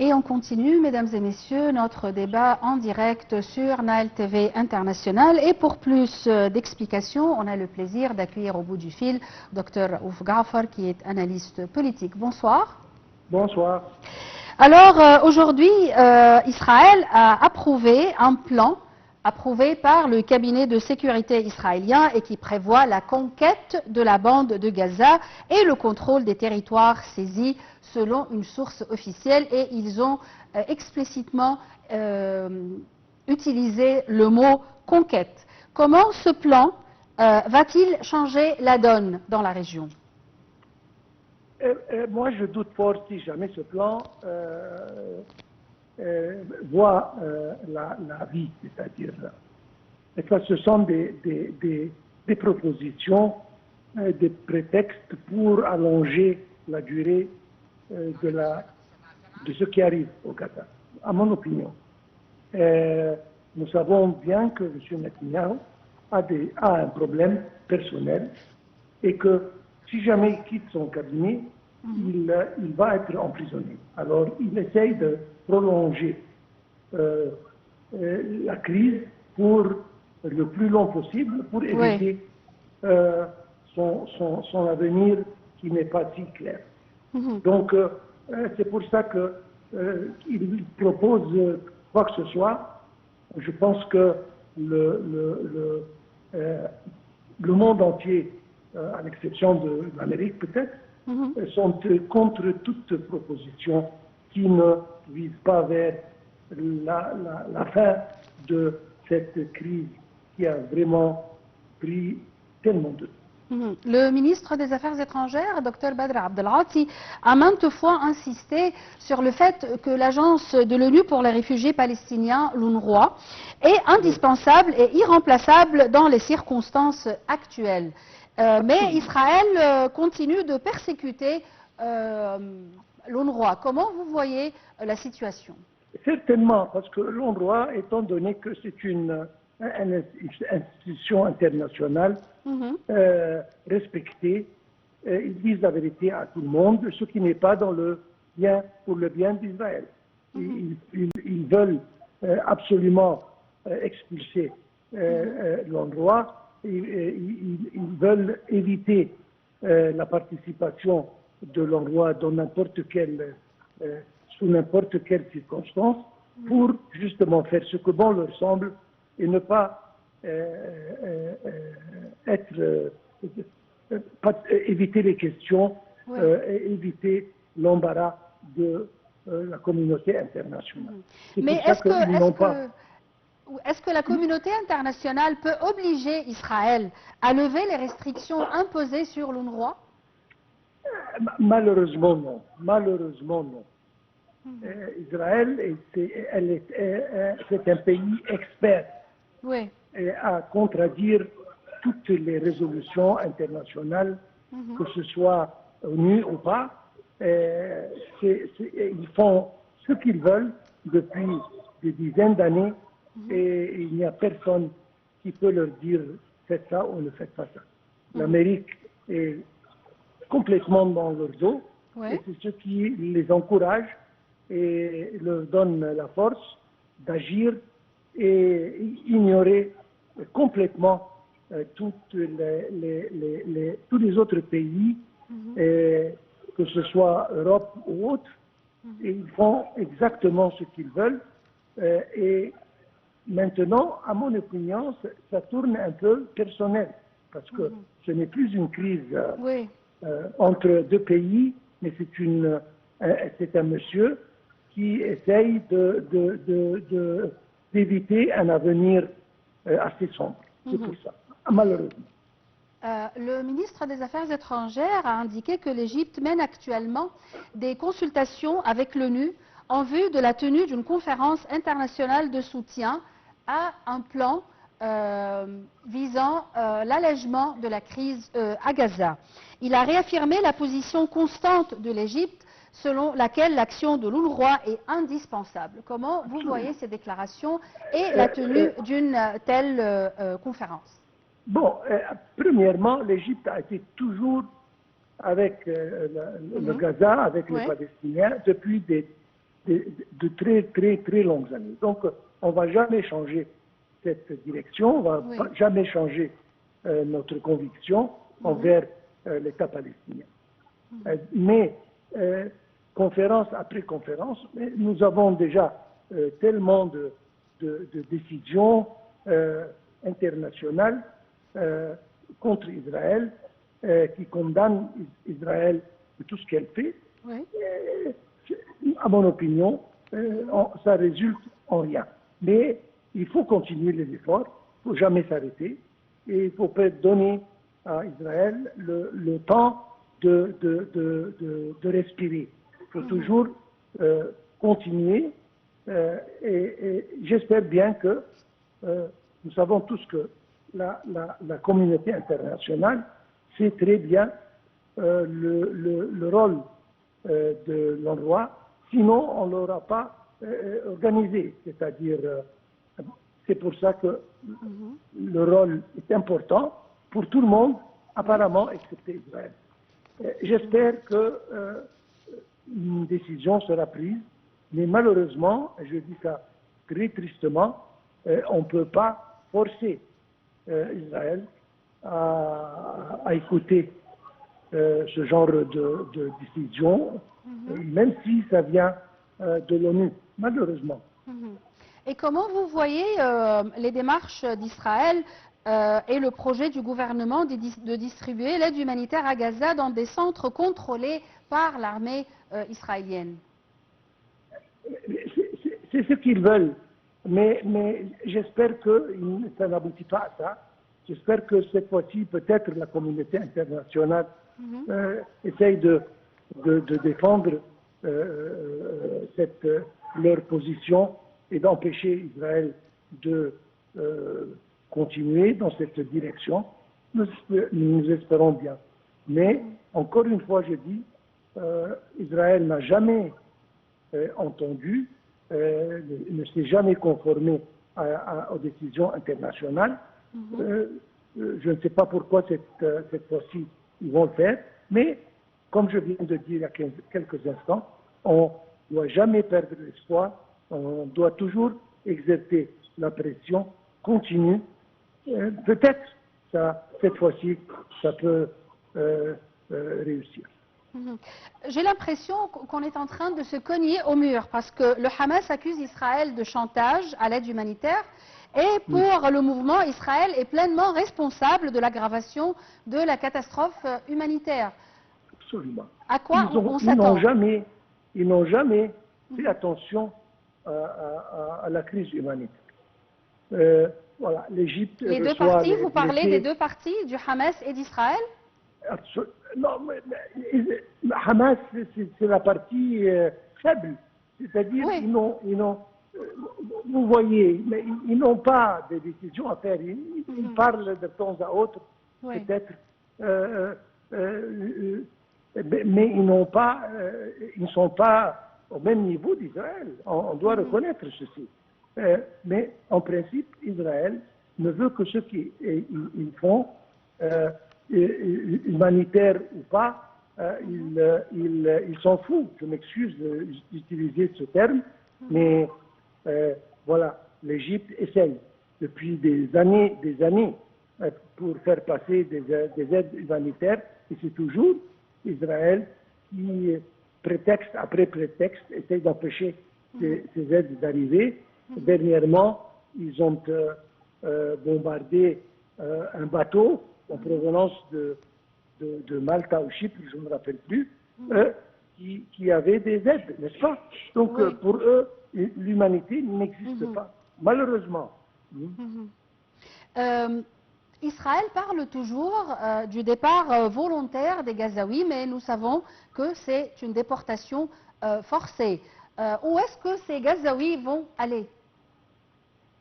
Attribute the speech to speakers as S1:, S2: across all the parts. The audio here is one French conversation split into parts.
S1: Et on continue, mesdames et messieurs, notre débat en direct sur Nile TV International. Et pour plus d'explications, on a le plaisir d'accueillir au bout du fil Dr Ouf Ghaffar, qui est analyste politique. Bonsoir.
S2: Bonsoir.
S1: Alors, aujourd'hui, Israël a approuvé un plan approuvé par le cabinet de sécurité israélien et qui prévoit la conquête de la bande de Gaza et le contrôle des territoires saisis selon une source officielle, et ils ont explicitement utilisé le mot conquête. Comment ce plan va-t-il changer la donne dans la région?
S2: Moi, je doute fort si jamais ce plan voit la vie, c'est-à-dire que ce sont des propositions, des prétextes pour allonger la durée de ce qui arrive au Gaza, à mon opinion. Nous savons bien que M. Netanyahu a un problème personnel et que si jamais il quitte son cabinet, il va être emprisonné. Alors il essaye de prolonger la crise pour le plus long possible, pour éviter son avenir qui n'est pas si clair. Donc c'est pour ça qu'il propose quoi que ce soit. Je pense que le monde entier, à l'exception de l'Amérique peut-être, sont contre toute proposition qui ne vise pas vers la fin de cette crise qui a vraiment pris tellement de temps.
S1: Le ministre des Affaires étrangères, Dr Badr Abdelghati, a maintes fois insisté sur le fait que l'agence de l'ONU pour les réfugiés palestiniens, l'UNRWA, est indispensable et irremplaçable dans les circonstances actuelles. Mais Israël continue de persécuter l'UNRWA. Comment vous voyez la situation?
S2: Certainement, parce que l'UNRWA, étant donné que c'est une institution internationale respectée, ils disent la vérité à tout le monde, ce qui n'est pas pour le bien d'Israël. Ils veulent absolument expulser l'UNRWA. Ils veulent éviter la participation de l'UNRWA sous n'importe quelle circonstance, pour justement faire ce que bon leur semble et ne pas éviter les questions, éviter l'embarras de la communauté internationale.
S1: Mais est-ce que la communauté internationale peut obliger Israël à lever les restrictions imposées sur l'UNRWA?
S2: Malheureusement non. Malheureusement non. Israël, c'est un pays expert à contradire toutes les résolutions internationales, que ce soit ONU ou pas. Ils font ce qu'ils veulent depuis des dizaines d'années et il n'y a personne qui peut leur dire faites ça ou ne faites pas ça. L'Amérique est complètement dans leur dos et c'est ce qui les encourage et leur donne la force d'agir et ignorer complètement tous les autres pays, que ce soit Europe ou autre. Et ils font exactement ce qu'ils veulent. Et maintenant, à mon opinion, ça tourne un peu personnel, parce que ce n'est plus une crise entre deux pays, mais c'est un monsieur qui essaye d'éviter un avenir assez sombre. C'est pour ça, malheureusement.
S1: Le ministre des Affaires étrangères a indiqué que l'Égypte mène actuellement des consultations avec l'ONU en vue de la tenue d'une conférence internationale de soutien à un plan visant l'allègement de la crise à Gaza. Il a réaffirmé la position constante de l'Égypte selon laquelle l'action de l'UNRWA est indispensable. Comment vous voyez ces déclarations et la tenue d'une telle conférence?
S2: Bon, premièrement, l'Égypte a été toujours avec le Gaza, avec les Palestiniens, depuis de très, très, très longues années. Donc, on ne va jamais changer cette direction, on ne va jamais changer notre conviction envers l'État palestinien. Mais, conférence après conférence, nous avons déjà tellement de décisions internationales contre Israël, qui condamnent Israël de tout ce qu'elle fait. Oui. À mon opinion, ça résulte en rien. Mais il faut continuer les efforts, il ne faut jamais s'arrêter, et il faut peut-être donner à Israël le temps de respirer. Il faut toujours continuer, et j'espère bien que nous savons tous que la communauté internationale sait très bien le rôle de l'UNRWA, sinon on ne l'aura pas organisé. C'est-à-dire, c'est pour ça que le rôle est important pour tout le monde, apparemment, excepté Israël. J'espère qu'une décision sera prise, mais malheureusement, je dis ça très tristement, on ne peut pas forcer Israël à écouter ce genre de décision, même si ça vient de l'ONU, malheureusement.
S1: Et comment vous voyez les démarches d'Israël et le projet du gouvernement de distribuer l'aide humanitaire à Gaza dans des centres contrôlés par l'armée israélienne?
S2: C'est ce qu'ils veulent, mais j'espère que ça n'aboutit pas à ça. J'espère que cette fois-ci, peut-être la communauté internationale essaye de défendre leur position et d'empêcher Israël de continuer dans cette direction. Nous espérons bien. Mais, encore une fois, je dis, Israël n'a jamais entendu, ne s'est jamais conformé aux décisions internationales. Je ne sais pas pourquoi cette fois-ci ils vont le faire, mais comme je viens de dire il y a quelques instants, on ne doit jamais perdre l'espoir, on doit toujours exercer la pression continue. Peut-être cette fois-ci, ça peut réussir.
S1: J'ai l'impression qu'on est en train de se cogner au mur parce que le Hamas accuse Israël de chantage à l'aide humanitaire et pour le mouvement, Israël est pleinement responsable de l'aggravation de la catastrophe humanitaire.
S2: Absolument.
S1: À quoi on s'attend?
S2: Ils n'ont jamais fait attention à la crise humanitaire. Voilà, l'Égypte.
S1: Les deux parties, vous parlez des deux parties, du Hamas et d'Israël?
S2: Non, mais Hamas, c'est la partie faible. C'est-à-dire, vous voyez, mais ils n'ont pas de décision à faire. Ils parlent de temps à autre, peut-être, mais ils ne sont pas au même niveau d'Israël. On doit reconnaître ceci. Mais en principe, Israël ne veut que ce qu'ils font, humanitaire ou pas, ils s'en foutent. Je m'excuse d'utiliser ce terme, mais voilà, l'Égypte essaye depuis des années pour faire passer des aides humanitaires, et c'est toujours Israël qui, prétexte après prétexte, essaye d'empêcher ces aides d'arriver. Dernièrement, ils ont bombardé un bateau en provenance de Malta ou Chypre, je ne me rappelle plus, qui avait des aides, n'est-ce pas? Donc pour eux, l'humanité n'existe pas, malheureusement.
S1: Israël parle toujours du départ volontaire des Gazaouis, mais nous savons que c'est une déportation forcée. Où est-ce que ces Gazaouis vont aller?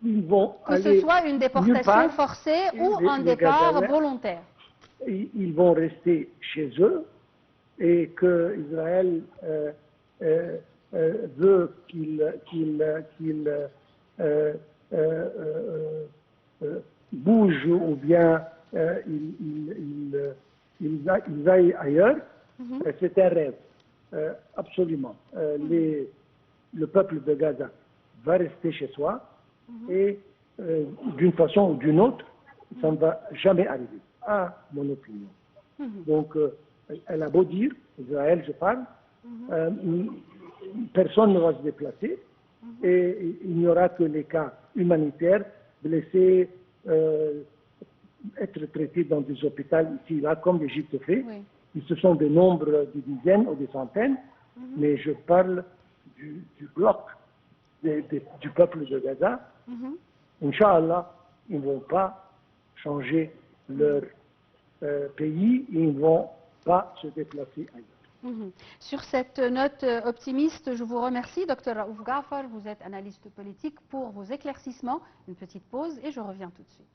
S2: Ils vont
S1: que ce soit une déportation forcée ou un départ volontaire.
S2: Ils vont rester chez eux et que Israël veut qu'ils bougent ou bien ils aillent ailleurs. C'est un rêve, absolument. le peuple de Gaza va rester chez soi et d'une façon ou d'une autre, ça ne va jamais arriver, à mon opinion. Donc, elle a beau dire, Israël, je parle, personne ne va se déplacer et il n'y aura que les cas humanitaires, blessés, être traités dans des hôpitaux ici et là, comme l'Égypte fait. Oui. Ce sont des nombres de dizaines ou des centaines, mais je parle du bloc du peuple de Gaza. Inch'Allah, ils ne vont pas changer leur pays et ils ne vont pas se déplacer ailleurs.
S1: Sur cette note optimiste, je vous remercie, Dr Raouf Ghafar. Vous êtes analyste politique, pour vos éclaircissements. Une petite pause et je reviens tout de suite.